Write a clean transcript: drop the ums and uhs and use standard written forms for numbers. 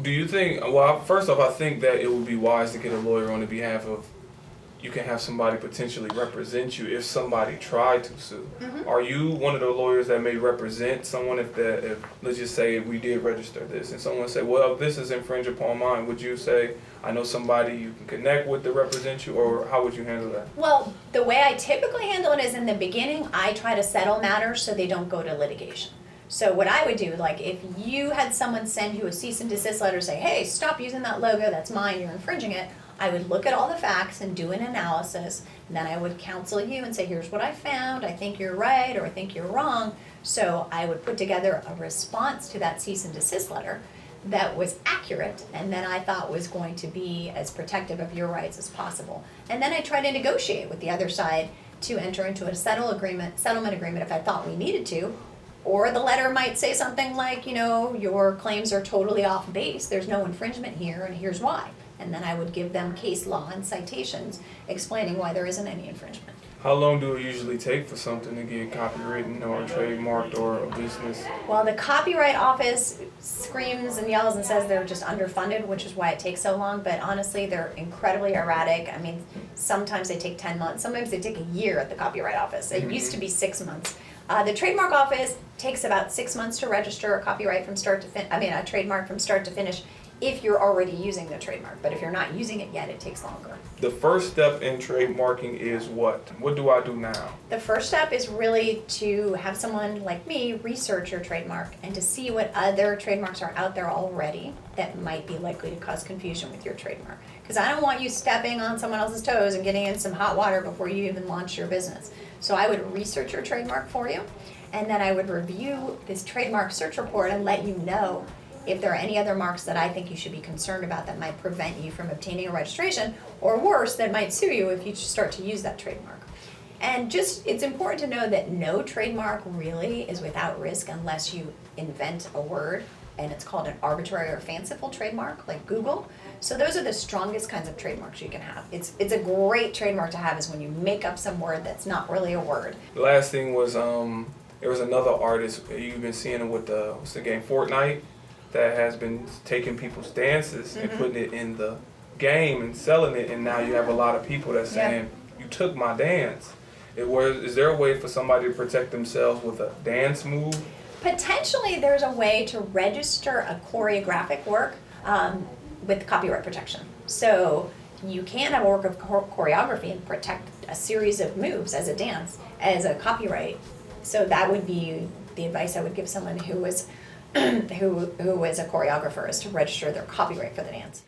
Do you think, well, first off, I think that it would be wise to get a lawyer on the behalf of, you can have somebody potentially represent you if somebody tried to sue. Mm-hmm. Are you one of the lawyers that may represent someone if let's just say we did register this and someone said, well, if this is infringe upon mine, would you say, I know somebody you can connect with to represent you, or how would you handle that? Well, the way I typically handle it is in the beginning, I try to settle matters so they don't go to litigation. So what I would do, like if you had someone send you a cease and desist letter, say, hey, stop using that logo, that's mine, you're infringing it, I would look at all the facts and do an analysis, and then I would counsel you and say, here's what I found, I think you're right, or I think you're wrong. So I would put together a response to that cease and desist letter that was accurate, and then I thought was going to be as protective of your rights as possible. And then I try to negotiate with the other side to enter into a settlement agreement if I thought we needed to. Or the letter might say something like, you know, your claims are totally off base, there's no infringement here, and here's why. And then I would give them case law and citations explaining why there isn't any infringement. How long do it usually take for something to get copywritten or trademarked or a business? Well, the Copyright Office screams and yells and says they're just underfunded, which is why it takes so long, but honestly, they're incredibly erratic. I mean, sometimes they take 10 months, sometimes they take a year at the Copyright Office. It used to be 6 months. The Trademark Office takes about 6 months to register a copyright from start to a trademark from start to finish if you're already using the trademark. But if you're not using it yet, it takes longer. The first step in trademarking is what? What do I do now? The first step is really to have someone like me research your trademark and to see what other trademarks are out there already that might be likely to cause confusion with your trademark. Because I don't want you stepping on someone else's toes and getting in some hot water before you even launch your business. So I would research your trademark for you, and then I would review this trademark search report and let you know if there are any other marks that I think you should be concerned about that might prevent you from obtaining a registration, or worse, that might sue you if you start to use that trademark. And just, it's important to know that no trademark really is without risk unless you invent a word, and it's called an arbitrary or fanciful trademark, like Google. So those are the strongest kinds of trademarks you can have. It's a great trademark to have is when you make up some word that's not really a word. The last thing was, there was another artist, you've been seeing it with what's the game, Fortnite, that has been taking people's dances and putting it in the game and selling it, and now you have a lot of people that's saying, you took my dance. Is there a way for somebody to protect themselves with a dance move? Potentially there's a way to register a choreographic work with copyright protection. So you can have a work of choreography and protect a series of moves as a dance, as a copyright. So that would be the advice I would give someone who was who was a choreographer, is to register their copyright for the dance.